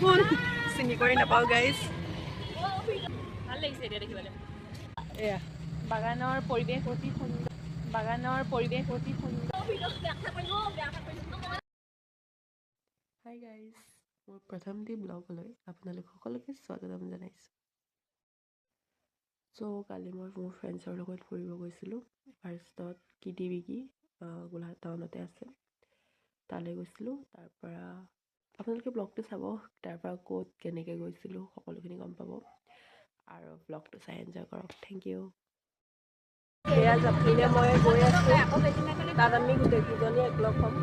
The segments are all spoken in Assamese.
কোন চিনি কৰি নাপাওঁ গাইজ। ভাল লাগিছে এতিয়া দেখিবলৈ। এয়া বাগানৰ পৰিৱেশ অতি সুন্দৰ, বাগানৰ পৰিৱেশ অতি সুন্দৰ। হাই গাইজ, মোৰ প্ৰথমটি ব্লগলৈ আপোনালোক সকলোকে স্বাগতম জনাইছোঁ। চ' কালি মই মোৰ ফ্ৰেণ্ডছৰ লগত ফুৰিব গৈছিলোঁ। ফাৰ্ষ্টত কিটিবিকি গোলাঘাট টাউনতে আছে, তালৈ গৈছিলোঁ। তাৰপৰা আপোনালোকে ব্লগটো চাব, তাৰপৰা ক'ত কেনেকৈ গৈছিলোঁ সকলোখিনি গম পাব আৰু ব্লগটো চাই এনজয় কৰক। Thank you. এয়া জাপিনে মই গৈ আছোঁ, তাত আমি গোটেইকেইজনী একলগ হ'ম।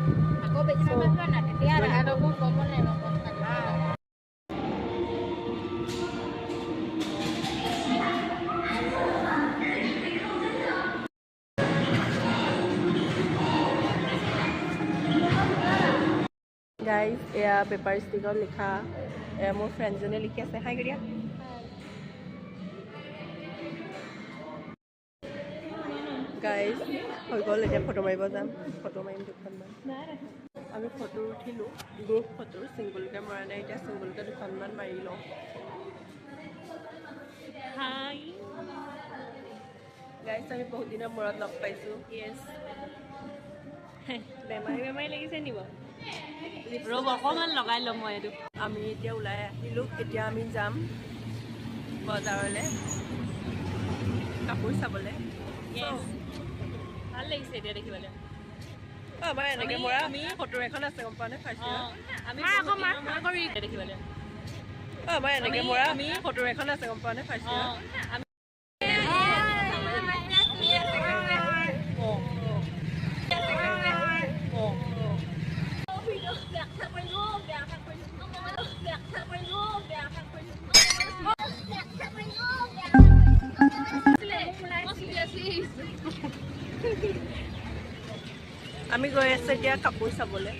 গাইজ এয়া পেপাৰ ষ্টিকত লিখা, এয়া মোৰ ফ্ৰেণ্ডজনে লিখি আছে। হাই কৰিয়া। গাইজ হৈ গ'ল, এতিয়া ফটো মাৰিব যাম। ফটো মাৰিম দুখনমান। আমি ফটো উঠিলোঁ, গ্ৰুপ ফটো চিংগুলকৈ মৰা নাই, এতিয়া চিংগুলকৈ দুখনমান মাৰি লওঁ। হাই গাইজ আমি বহুত দিনৰ মূৰত লগ পাইছোঁ। য়েছ। বেমাৰী বেমাৰী লাগিছে নি বাৰু? ৰ'ব অকণমান লগাই ল'ম মই এইটো। আমি এতিয়া ওলাই আহিলোঁ, এতিয়া আমি যাম বজাৰলৈ কাপোৰ চাবলৈ। ভাল লাগিছে এতিয়া দেখিবলৈ। আমাৰ এনেকৈ মৰা আমি ফটো এখন আছে গম পোৱা নে? ফাৰ্ষ্ট আমি দেখিবলৈ। আমাৰ এনেকৈ মৰা আমি ফটো এখন আছে গম পোৱা নে? ফাৰ্ষ্ট আমি গৈ আছোঁ এতিয়া কাপোৰ চাবলৈ।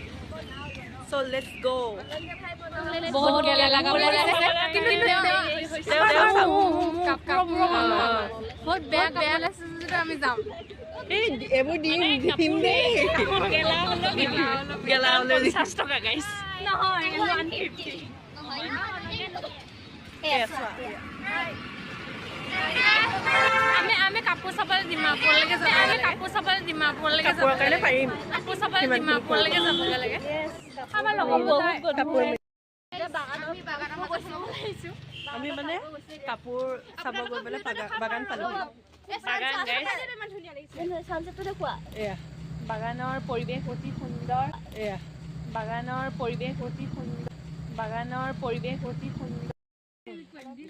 চ' লেটছ গ'। বহুত বেয়া লাগিছে যদি আমি যাম। এইবোৰ দিম দেই। গেলা হ'লে 50 টকা গাইছ। নহয় 150। আমি কাপোৰ চাবলৈ ডিমাপুৰলৈকে যাব লাগে। কাপোৰ চাবলৈ ডিমাপুৰলৈকে যাব কাৰণে পাৰিম। কাপোৰ চাবলৈ ডিমাপুৰলৈকে যাবগৈ লাগে। আমাৰ লগৰ কাপোৰ আহিছোঁ। আমি মানে কাপোৰ চাব গৈ পেলাই বাগান পালোঁ। এয়া বাগানৰ পৰিৱেশ অতি সুন্দৰ। এয়া বাগানৰ পৰিৱেশ অতি সুন্দৰ, বাগানৰ পৰিৱেশ অতি সুন্দৰ।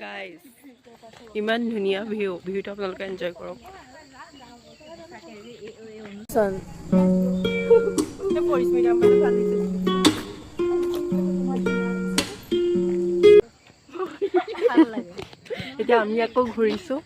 গাইজ ইমান ধুনীয়া ভিউটো আপোনালোকে এনজয় কৰক। এতিয়া আমি আকৌ ঘূৰিছোঁ।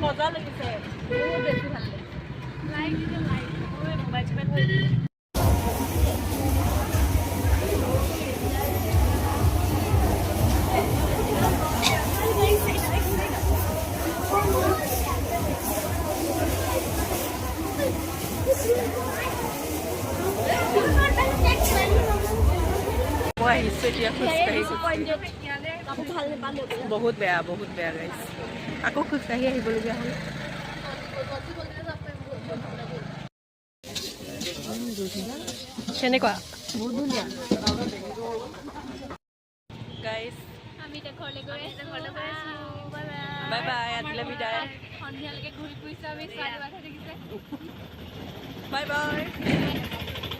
মজা লাগিছে। মই আহিছোঁ এতিয়া খোজকাঢ়ি বহুত বেয়া গাইজ। আকৌ খোজকাঢ়ি আহিবলগীয়া হ'ল। কেনেকুৱা? বহুত ধুনীয়া গাইজ। আমি এতিয়া ঘৰলৈ গৈ আছোঁ। বাই বাই, আজিলৈ বিদায়। সন্ধিয়ালৈকে ঘূৰি ফুৰিছোঁ আমি। Bye bye.